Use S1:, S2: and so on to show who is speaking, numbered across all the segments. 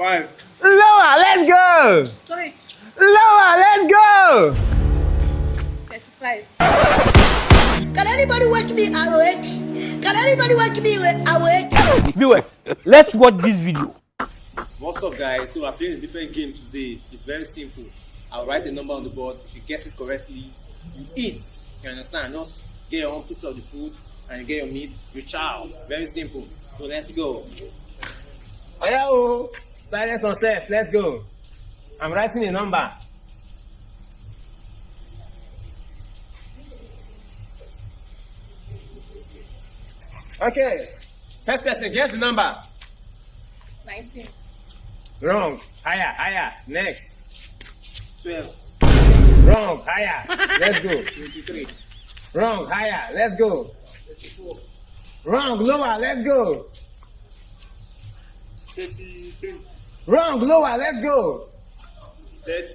S1: 5.
S2: Lower, let's go.
S3: 3.
S2: Lower, let's go.
S3: 35.
S4: Can anybody wake me awake? Can anybody wake me awake?
S2: Viewers, let's watch this video.
S1: What's up, guys? So we're playing a different game today. It's very simple. I'll write the number on the board. If you guess it correctly, you eat. You understand? Just get your own piece of the food and you get your meat, you chow. Very simple. So let's go.
S2: Hello. Silence on set. Let's go. I'm writing a number. Okay. First person, guess the number.
S3: 19.
S2: Wrong. Higher, higher. Next.
S1: 12.
S2: Wrong. Higher. Let's go.
S1: 23.
S2: Wrong. Higher. Let's go.
S1: 34.
S2: Wrong. Lower. Let's go.
S1: 33.
S2: Wrong. Lower. Let's go.
S1: 30.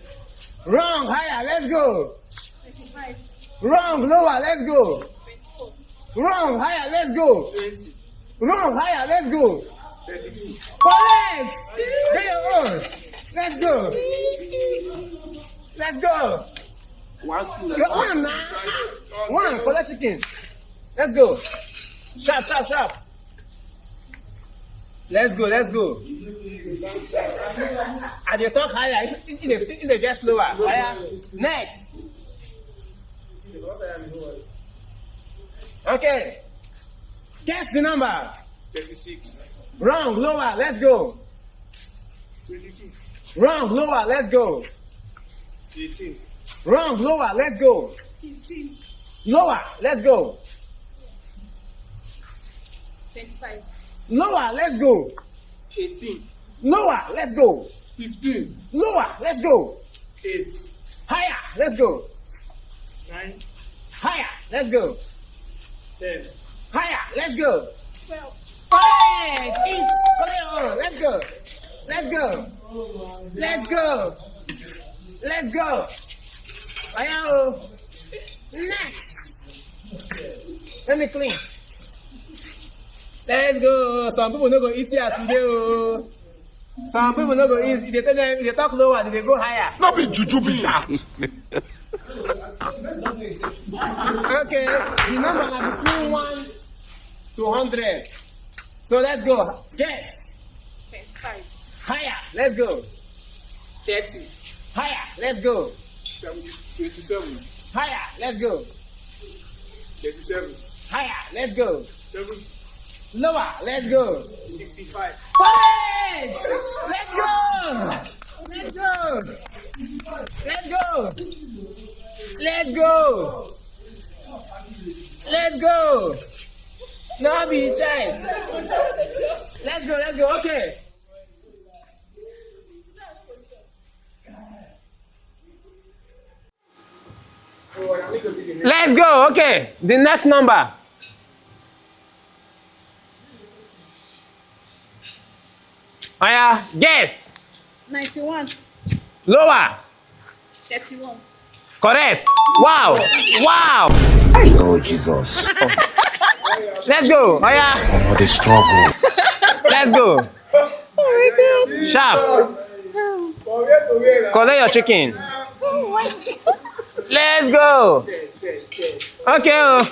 S2: Wrong. Higher. Let's go.
S3: 25.
S2: Wrong. Lower. Let's go.
S3: 24.
S2: Wrong. Higher. Let's go.
S1: 20.
S2: Wrong. Higher. Let's go.
S1: 32.
S2: Correct. Get your own. Let's go. Let's go.
S1: One spoon.
S2: One now. One. Collect chicken. Let's go. Sharp, sharp, sharp. Let's go. Let's go. And you talk higher. In the just lower. Higher. Next. Okay. Guess the number.
S1: 36.
S2: Wrong. Lower. Let's go.
S1: 22.
S2: Wrong. Lower. Let's go.
S1: 18.
S2: Wrong. Lower. Let's go.
S3: 15.
S2: Lower. Let's go.
S3: 25.
S2: Lower. Let's go.
S1: 18.
S2: Lower. Let's go.
S1: 15.
S2: Lower. Let's go.
S1: 8.
S2: Higher. Let's go.
S1: 9.
S2: Higher. Let's go.
S1: 10.
S2: Higher. Let's go.
S3: 12.
S2: Correct. Eat. Come on. Let's go. Let's go. Let's go. Let's go. Higher. Next. Let me clean. Let's go. Some people no go eat here today. Oh. Some people no go eat. They tell them they talk lower, they go higher.
S5: Not be juju be that.
S2: Okay, the number are between 1 to 100. So let's go. Guess.
S3: 25.
S2: Higher. Let's go.
S1: 30.
S2: Higher. Let's go.
S1: 27.
S2: Higher. Let's go.
S1: 37.
S2: Higher. Let's go.
S1: 7.
S2: Lower. Let's go.
S1: 65.
S2: Correct. Let's go. Let's go. Let's go. Let's go. Let's go. No be shy. Let's go. Let's go. Okay. Let's go. Okay. The next number. Oh yeah. Guess.
S3: 91.
S2: Lower.
S3: 31.
S2: Correct. Wow. Wow.
S5: Oh Jesus.
S2: Let's go. Oh yeah.
S5: Oh, the struggle.
S2: Let's go. Sharp. Collect your chicken. Let's go. Okay.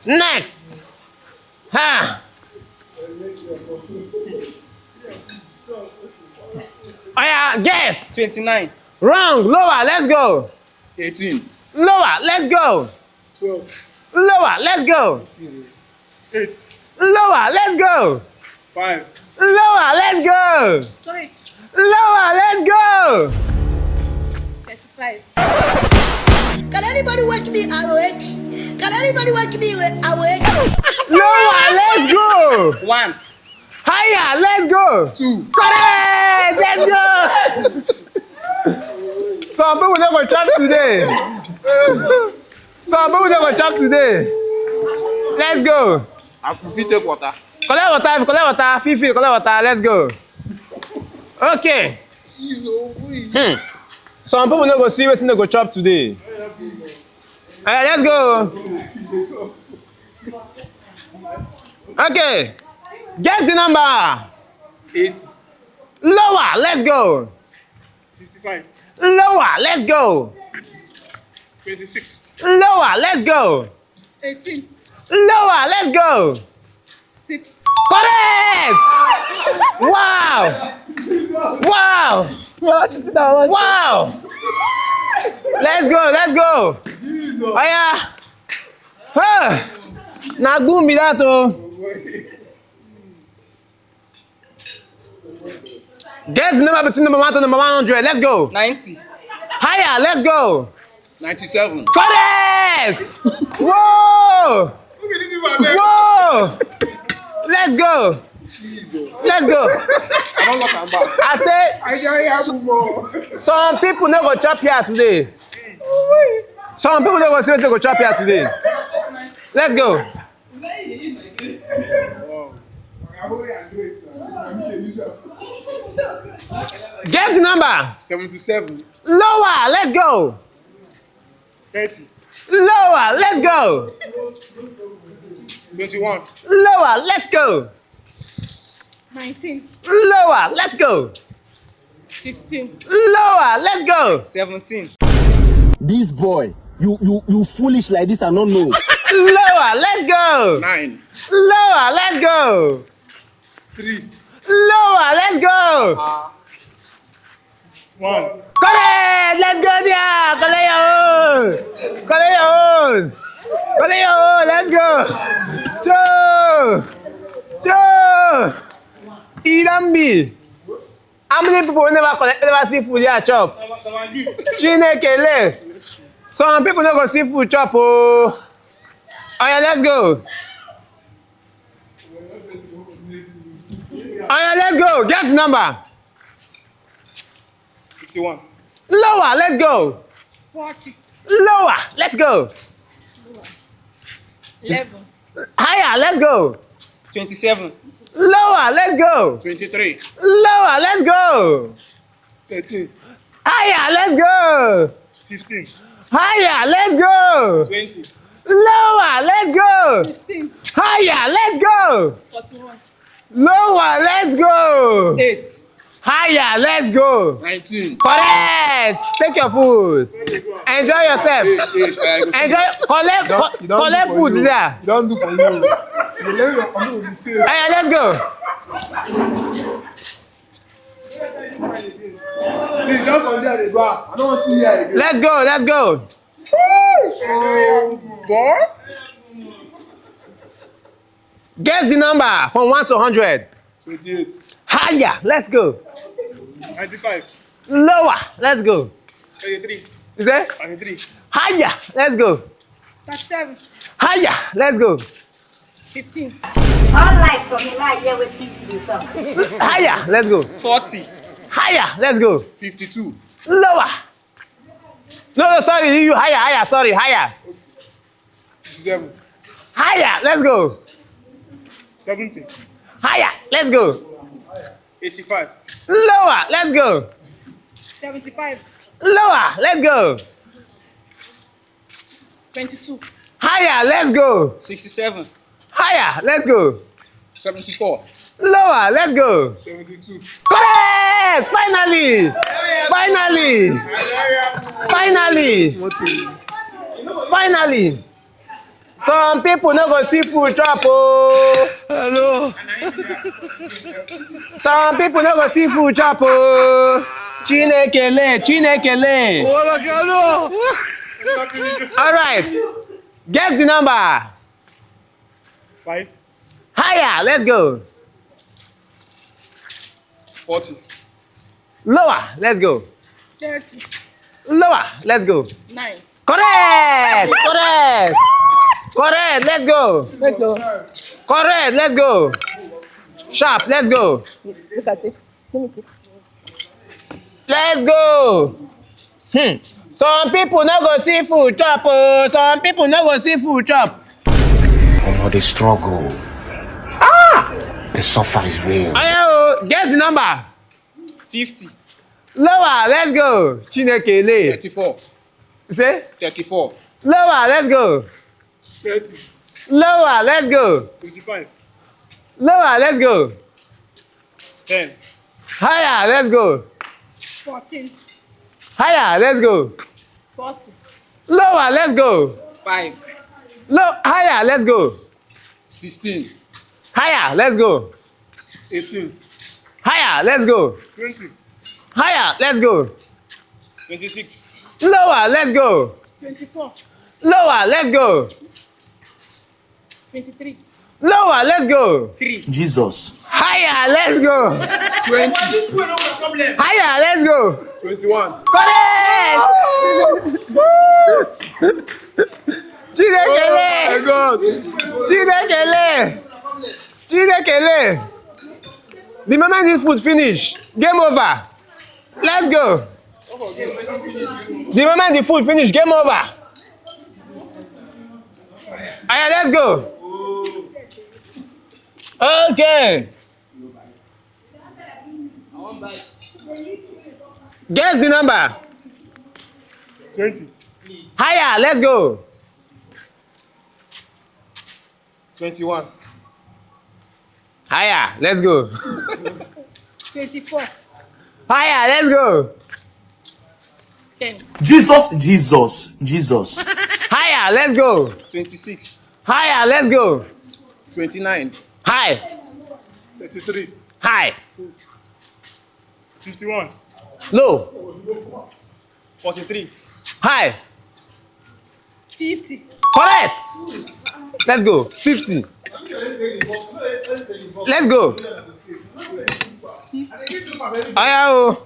S2: Next. Ha. Oh yeah. Guess.
S1: 29.
S2: Wrong. Lower. Let's go.
S1: 18.
S2: Lower. Let's go.
S1: 12.
S2: Lower. Let's go.
S1: 8.
S2: Lower. Let's go.
S1: 5.
S2: Lower. Let's go.
S3: 3.
S2: Lower. Let's go.
S3: 35.
S4: Can anybody wake me awake? Can anybody wake me awake?
S2: Lower. Let's go.
S1: 1.
S2: Higher. Let's go.
S1: 2.
S2: Correct. Let's go. Some people not gonna chop today. Some people not gonna chop today. Let's go.
S1: I fit take water.
S2: Collect water. Collect water. Fifi. Collect water. Let's go. Okay. Some people not gonna see what's not gonna chop today. Alright, let's go. Okay. Guess the number.
S1: 8.
S2: Lower. Lower, let's go.
S1: 55.
S2: Lower, let's go.
S1: 26.
S2: Lower, let's go.
S3: 18.
S2: Lower, let's go.
S3: 6.
S2: Correct! Wow! Wow! Wow! Let's go, let's go. Oh yeah. Huh. Na good be that oh. Guess the number between number 1 to number 100. Let's go.
S6: 90.
S2: Higher, let's go.
S6: 97.
S2: Correct! Whoa! Whoa! Let's go. Let's go. I said, some people no go chop here today. Some people no go seriously go chop here today. Let's go. Guess the number.
S1: 77.
S2: Lower, let's go.
S1: 30.
S2: Lower, let's go.
S1: 21.
S2: Lower, let's go.
S3: 19.
S2: Lower, let's go.
S3: 16.
S2: Lower, let's go.
S6: 17.
S5: This boy, you foolish like this, I don't know.
S2: Lower, let's go.
S1: 9.
S2: Lower, let's go.
S1: 3.
S2: Lower, let's go.
S1: 1.
S2: Correct! Let's go there! Collect your own! Collect your own! Collect your own! Let's go! Joe! Joe! Idambi! How many people never see food here chop? Chinekele! Some people never see food chop oh! Oh yeah, let's go! Oh yeah, let's go! Guess the number!
S1: 51.
S2: Lower, let's go!
S3: 40.
S2: Lower, let's go!
S3: 11.
S2: Higher, let's go!
S6: 27.
S2: Lower, let's go!
S1: 23.
S2: Lower, let's go!
S1: 13.
S2: Higher, let's go!
S1: 15.
S2: Higher, let's go!
S1: 20.
S2: Lower, let's go!
S3: 16.
S2: Higher, let's go!
S3: 41.
S2: Lower, let's go!
S6: 8.
S2: Higher, let's go!
S1: 19.
S2: Correct! Take your food. Enjoy yourself. Enjoy. Collect food there.
S1: You don't do for you. You learn your coming with the
S2: Higher, let's go.
S1: Please don't come there the grass. I don't want to see you again.
S2: Let's go, let's go.
S1: Boy.
S2: Guess the number from 1 to 100.
S1: 28.
S2: Higher, let's go.
S1: 95.
S2: Lower, let's go.
S1: 33.
S2: Is that?
S1: 23.
S2: Higher, let's go.
S3: 37.
S2: Higher, let's go.
S3: 15.
S4: All light from the night here with TV talk.
S2: Higher, let's go.
S6: 40.
S2: Higher, let's go.
S1: 52.
S2: Lower. No, sorry, you higher, sorry, higher.
S1: 57.
S2: Higher, let's go.
S1: 70.
S2: Higher, let's go.
S1: 85.
S2: Lower, let's go.
S3: 75.
S2: Lower, let's go.
S3: 22.
S2: Higher, let's go.
S6: 67.
S2: Higher, let's go.
S1: 74.
S2: Lower, let's go.
S1: 72.
S2: Correct! Finally! Finally! Finally! Finally! Some people no go see food chop oh. Hello. Some people no go see food chop oh. Chinekele, Chinekele. All right. Guess the number.
S1: 5.
S2: Higher, let's go.
S1: 40.
S2: Lower, let's go.
S3: 30.
S2: Lower, let's go.
S3: 9.
S2: Correct! Correct! Correct, let's go.
S3: Let's go.
S2: Correct, let's go. Sharp, let's go.
S3: Look at this. Let me take it.
S2: Let's go. Some people no go see food chop oh. Some people no go see food chop.
S5: Oh, the struggle. The suffer is real.
S2: Oh, guess the number.
S6: 50.
S2: Lower, let's go. Chinekele.
S1: 34.
S2: Say?
S1: 34.
S2: Lower, let's go.
S1: 30.
S2: Lower, let's go.
S1: 55.
S2: Lower, let's go.
S1: 10.
S2: Higher, let's go.
S3: 14.
S2: Higher, let's go.
S3: 40.
S2: Lower, let's go.
S6: 5.
S2: Higher, let's go.
S6: 16.
S2: Higher, let's go.
S6: 18.
S2: Higher, let's go.
S6: 20.
S2: Higher, let's go.
S6: 26.
S2: Lower, let's go.
S3: 24.
S2: Lower, let's go.
S3: 23.
S2: Lower, let's go.
S6: 3.
S5: Jesus.
S2: Higher, let's go.
S6: 20.
S2: Higher, let's go.
S6: 21.
S2: Correct! Chinekele!
S6: Oh my God.
S2: Chinekele! Chinekele! The moment the food finish, game over. Let's go. The moment the food finish, game over. Alright, let's go. Okay. Guess the number.
S6: 20.
S2: Higher, let's go.
S6: 21.
S2: Higher, let's go.
S3: 24.
S2: Higher, let's go.
S3: 10.
S5: Jesus.
S2: Higher, let's go.
S6: 26.
S2: Higher, let's go.
S6: 29.
S2: High,
S6: 33.
S2: high,
S6: 51.
S2: low,
S6: 43.
S2: high.
S3: 50.
S2: Correct. Let's go. 50. Let's go. Ayo.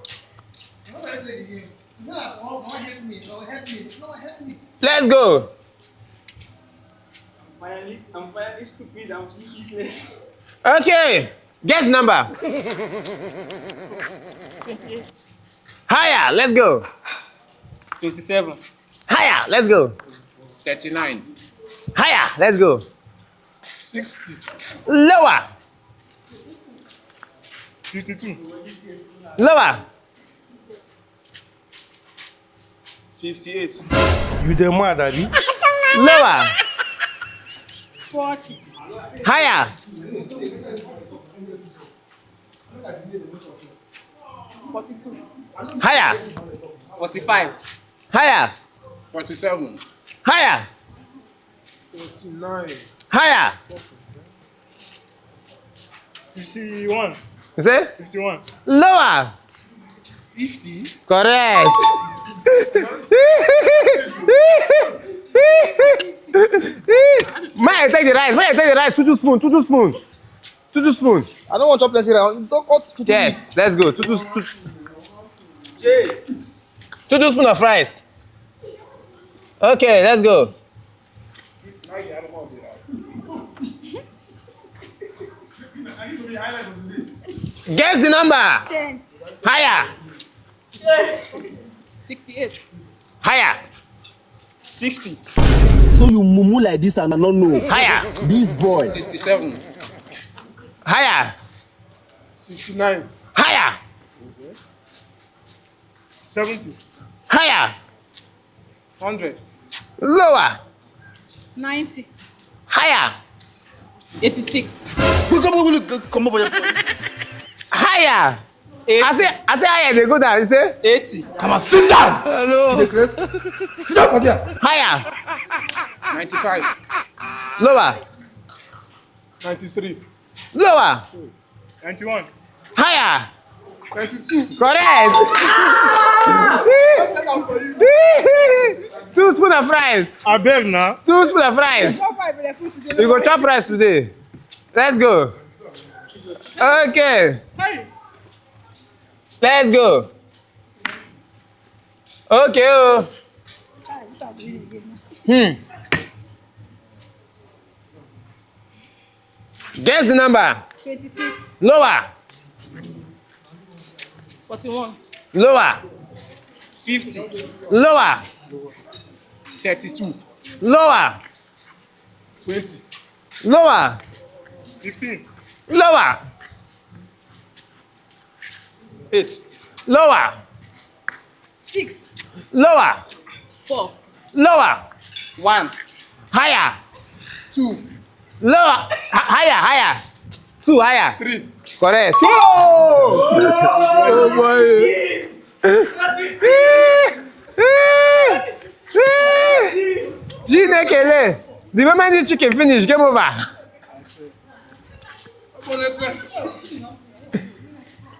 S2: Let's go.
S6: I'm finally stupid. I'm useless.
S2: Okay. Guess number.
S3: 28.
S2: Higher. Let's go.
S6: 27.
S2: Higher. Let's go.
S6: 39.
S2: Higher. Let's go.
S6: 60.
S2: Lower.
S6: 52.
S2: Lower.
S6: 58.
S5: You the mad, Daddy?
S2: Lower.
S3: 40.
S2: Higher.
S3: 42.
S2: Higher.
S6: 45.
S2: Higher.
S6: 47.
S2: Higher.
S6: 49.
S2: Higher.
S6: 51.
S2: You say?
S6: 51.
S2: Lower.
S6: 50.
S2: Correct. May I take the rice? May I take the rice? Two spoon.
S6: I don't want to plenty around. Don't cut to
S2: Yes, let's go. Two spoon of rice. Okay, let's go. Guess the number.
S3: 10.
S2: Higher.
S3: 68.
S2: Higher.
S6: 60.
S5: So you mumu like this and I don't know.
S2: Higher.
S5: This boy.
S6: 67.
S2: Higher.
S6: 69.
S2: Higher.
S6: 70.
S2: Higher.
S6: 100.
S2: Lower.
S3: 90.
S2: Higher.
S3: 86.
S6: Come over here.
S2: Higher.
S6: 80.
S2: I say higher, they go down. You say?
S6: 80.
S5: Come on, sit down.
S2: Hello.
S5: Sit down for there.
S2: Higher.
S6: 95.
S2: Lower.
S6: 93.
S2: Lower.
S6: 91.
S2: Higher.
S6: 92.
S2: Correct. 2 spoon of rice.
S6: I beg now.
S2: 2 spoon of rice. You go chop rice today. Let's go. Okay.
S3: Hurry.
S2: Let's go. Okay. Oh. Guess the number.
S3: 26.
S2: Lower.
S3: 41.
S2: Lower.
S6: 50.
S2: Lower.
S6: 32.
S2: Lower.
S6: 20.
S2: Lower.
S6: 15.
S2: Lower.
S6: 8.
S2: Lower.
S3: 6.
S2: Lower.
S3: 4.
S2: Lower.
S6: 1.
S2: Higher.
S6: 2.
S2: Lower. Higher. 2 higher.
S6: 3.
S2: Correct.
S6: Oh
S2: Chinekele. The moment the chicken finish, game over.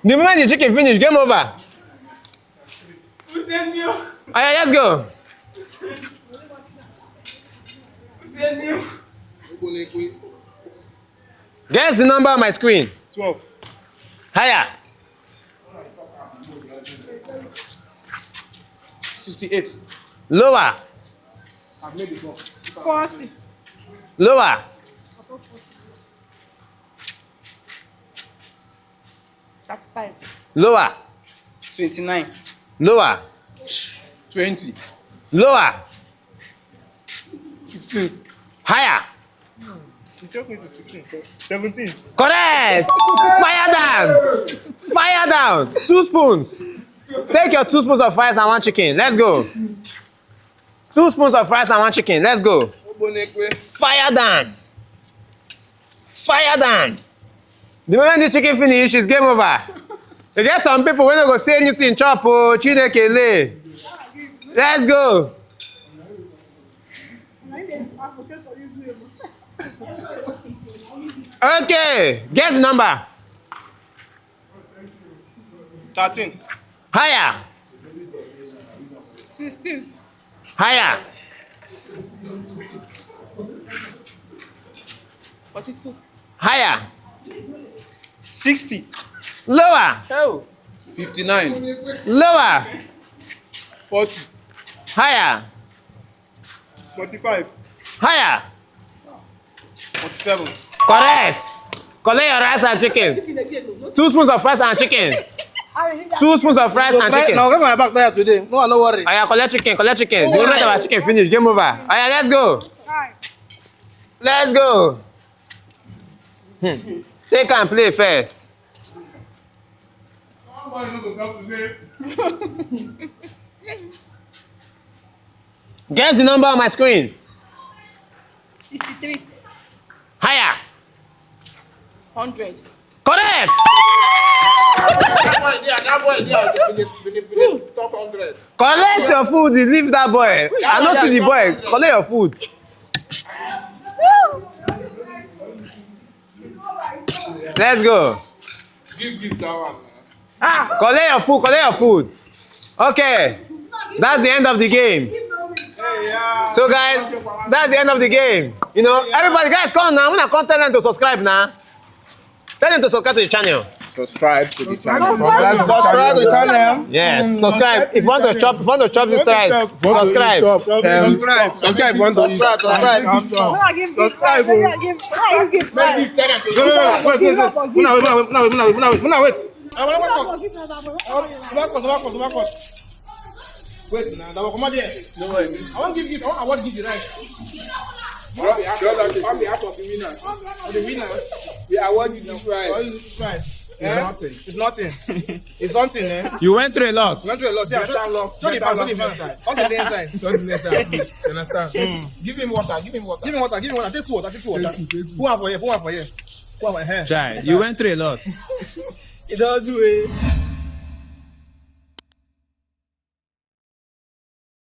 S2: The moment the chicken finish, game over. Alright, let's go. Guess the number on my screen.
S6: 12.
S2: Higher.
S6: 68.
S2: Lower.
S3: 40.
S2: Lower.
S3: 35.
S2: Lower.
S6: 29.
S2: Lower.
S6: 20.
S2: Lower.
S6: 16.
S2: Higher.
S6: You took me to 16. So 17.
S2: Correct. Fire down. Fire down. 2 spoons. Take your 2 spoons of rice and 1 chicken. Let's go. 2 spoons of rice and 1 chicken. Let's go. Fire down. Fire down. The moment the chicken finish, it's game over. You get some people when they go say anything, chop, oh, Chinekele. Let's go. Okay, guess the number.
S6: 13.
S2: Higher.
S3: 16.
S2: Higher.
S3: 42.
S2: Higher.
S6: 60.
S2: Lower.
S6: Oh. 59.
S2: Lower.
S6: 40.
S2: Higher.
S6: 45.
S2: Higher.
S6: 47.
S2: Correct. Collect your rice and chicken. 2 spoons of rice and chicken. 2 spoons of rice and chicken.
S6: Now, get my back there today. No, no worry.
S2: Aya, collect chicken, collect chicken. The moment our chicken finish, game over. Aya, let's go. Let's go. Take and play first. Guess the number on my screen.
S3: 63.
S2: Higher.
S3: 100.
S2: Correct.
S6: Top 100.
S2: Collect your food. Leave that boy. I don't see the boy. Collect your food. Let's go.
S6: Give that one.
S2: Collect your food. Collect your food. Okay. That's the end of the game. So guys, that's the end of the game. You know, everybody, guys, come now. I'm gonna tell them to subscribe now. Tell them to subscribe to the channel.
S5: Subscribe to the channel.
S6: Subscribe to the channel.
S2: Yes, subscribe. If you want to chop, this rice, subscribe.
S6: Subscribe. Want to subscribe.
S3: When I give big prize, when I give prize.
S6: Wait, now, come on there. No way. I want to give you. I want to give you rice. On behalf of the winners. The winners. Yeah, I want you this rice. It's nothing. It's nothing. It's something, eh?
S2: You went through a lot.
S6: Yeah, show the bag, show the bag. On the inside. Show the inside, please. You understand? Give him water. Give him water. Take 2 water. Put one for here.
S2: Chai, you went through a lot.
S6: It don't do it.